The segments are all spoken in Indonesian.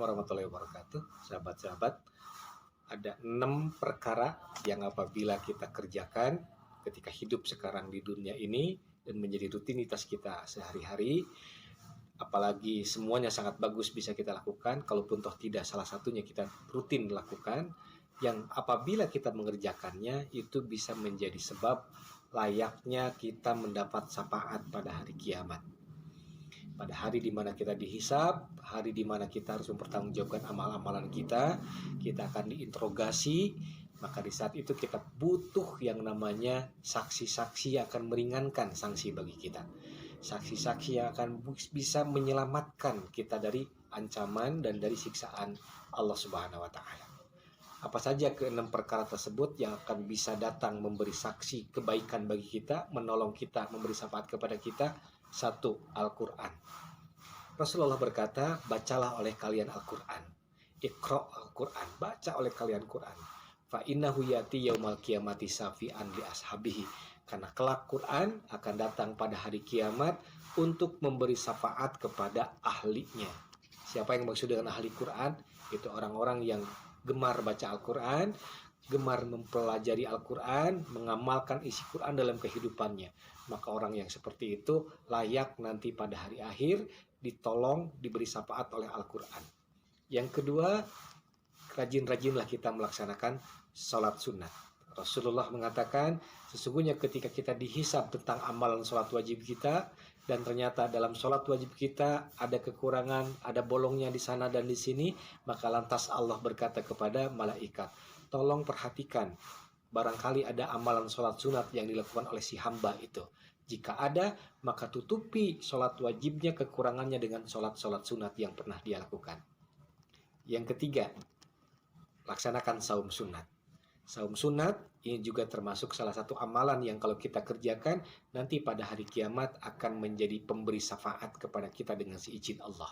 warahmatullahi wabarakatuh. Sahabat-sahabat, ada 6 perkara yang apabila kita kerjakan ketika hidup sekarang di dunia ini dan menjadi rutinitas kita sehari-hari, apalagi semuanya sangat bagus bisa kita lakukan, kalaupun toh tidak salah satunya kita rutin lakukan, yang apabila kita mengerjakannya itu bisa menjadi sebab layaknya kita mendapat syafaat pada hari kiamat. Pada hari di mana kita dihisab, hari di mana kita harus mempertanggungjawabkan amal-amalan kita akan diinterogasi, maka di saat itu kita butuh yang namanya saksi-saksi yang akan meringankan sanksi bagi kita. Saksi-saksi yang akan bisa menyelamatkan kita dari ancaman dan dari siksaan Allah Subhanahu wa taala. Apa saja ke-6 perkara tersebut yang akan bisa datang memberi saksi kebaikan bagi kita, menolong kita, memberi syafaat kepada kita? 1. Al-Quran. Rasulullah berkata, bacalah oleh kalian Al-Quran. Iqra' Al-Quran, baca oleh kalian Quran. Fa innahu yati yaumal qiyamati safi'an li ashabihi. Karena kelak Quran akan datang pada hari kiamat untuk memberi syafaat kepada ahlinya. Siapa yang maksud dengan ahli Quran? Itu orang-orang yang gemar baca Al-Quran, gemar mempelajari Al-Quran, mengamalkan isi Quran dalam kehidupannya. Maka orang yang seperti itu layak nanti pada hari akhir ditolong, diberi syafaat oleh Al-Quran. Yang kedua, rajin-rajinlah kita melaksanakan sholat sunat. Rasulullah mengatakan, sesungguhnya ketika kita dihisab tentang amalan sholat wajib kita, dan ternyata dalam sholat wajib kita ada kekurangan, ada bolongnya di sana dan di sini, maka lantas Allah berkata kepada malaikat, tolong perhatikan, barangkali ada amalan sholat sunat yang dilakukan oleh si hamba itu. Jika ada, maka tutupi sholat wajibnya, kekurangannya dengan sholat-sholat sunat yang pernah dia lakukan. Yang ketiga, laksanakan saum sunat. Saum sunat ini juga termasuk salah satu amalan yang kalau kita kerjakan, nanti pada hari kiamat akan menjadi pemberi syafaat kepada kita dengan seizin Allah.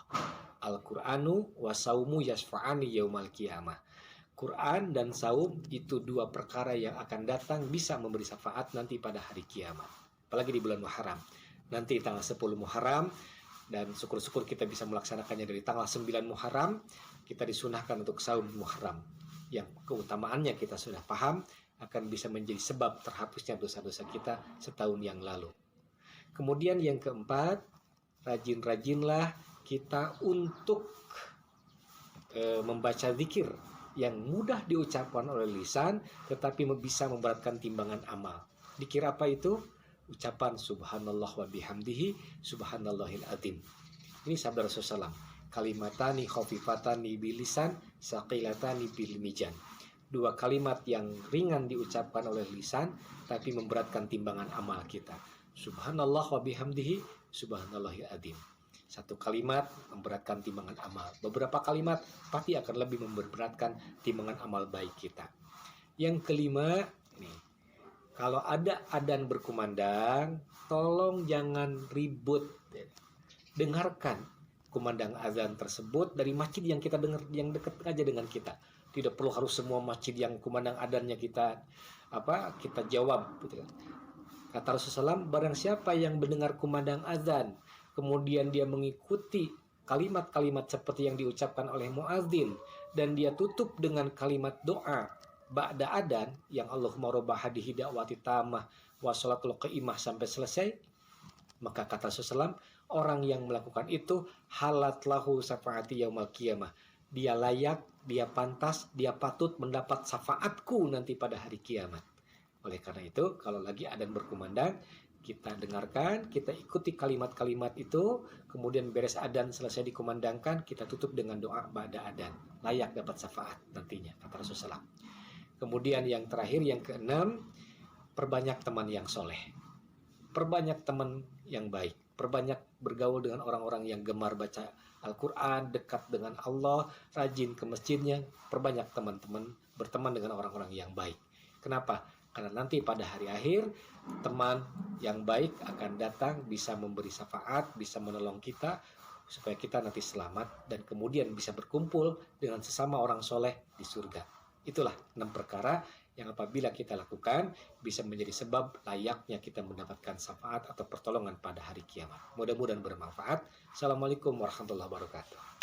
Al-Qur'anu wa saumu yasfa'ani yaumal qiyamah. Quran dan saum itu 2 perkara yang akan datang bisa memberi syafaat nanti pada hari kiamat. Apalagi di bulan Muharram. Nanti tanggal 10 Muharram, dan syukur-syukur kita bisa melaksanakannya dari tanggal 9 Muharram, kita disunahkan untuk saum Muharram. Yang keutamaannya kita sudah paham, akan bisa menjadi sebab terhapusnya dosa-dosa kita setahun yang lalu. Kemudian yang keempat, rajin-rajinlah kita untuk membaca zikir yang mudah diucapkan oleh lisan, tetapi bisa memberatkan timbangan amal. Zikir apa itu? Ucapan subhanallah wa bihamdihi subhanallahil azim. Ini sabda Rasulullah SAW. Kalimatani khafifatani bilisan saqilatani bil mizan. 2 kalimat yang ringan diucapkan oleh lisan tapi memberatkan timbangan amal kita. Subhanallah wa bihamdihi subhanallahil azim. 1 kalimat memberatkan timbangan amal. Beberapa kalimat pasti akan lebih memberatkan timbangan amal baik kita. Yang kelima, nih, kalau ada adzan berkumandang, tolong jangan ribut. Dengarkan kumandang azan tersebut dari masjid yang kita dengar, yang dekat aja dengan kita. Tidak perlu harus semua masjid yang kumandang adzannya kita jawab gitu kan. Kata Rasulullah SAW, barang siapa yang mendengar kumandang azan kemudian dia mengikuti kalimat-kalimat seperti yang diucapkan oleh muadzin dan dia tutup dengan kalimat doa ba'da adzan yang Allahumma rabb hadhihi da'wati tammah wa sholatul qa'imah sampai selesai, maka kata Rasulullah, orang yang melakukan itu halat lahu syafaati yaumal qiyamah. Dia layak, dia pantas, dia patut mendapat syafaatku nanti pada hari kiamat. Oleh karena itu, kalau lagi adzan berkumandang, kita dengarkan, kita ikuti kalimat-kalimat itu, kemudian beres adzan selesai dikumandangkan, kita tutup dengan doa ba'da adzan. Layak dapat syafaat nantinya, kata Rasulullah. Kemudian yang terakhir, yang keenam, perbanyak teman yang soleh. Perbanyak teman yang baik, perbanyak bergaul dengan orang-orang yang gemar baca Al-Quran, dekat dengan Allah, rajin ke masjidnya, perbanyak teman-teman, berteman dengan orang-orang yang baik. Kenapa? Karena nanti pada hari akhir, teman yang baik akan datang, bisa memberi syafaat, bisa menolong kita, supaya kita nanti selamat, dan kemudian bisa berkumpul dengan sesama orang soleh di surga. Itulah 6 perkara yang apabila kita lakukan bisa menjadi sebab layaknya kita mendapatkan syafaat atau pertolongan pada hari kiamat. Mudah-mudahan bermanfaat. Assalamualaikum warahmatullahi wabarakatuh.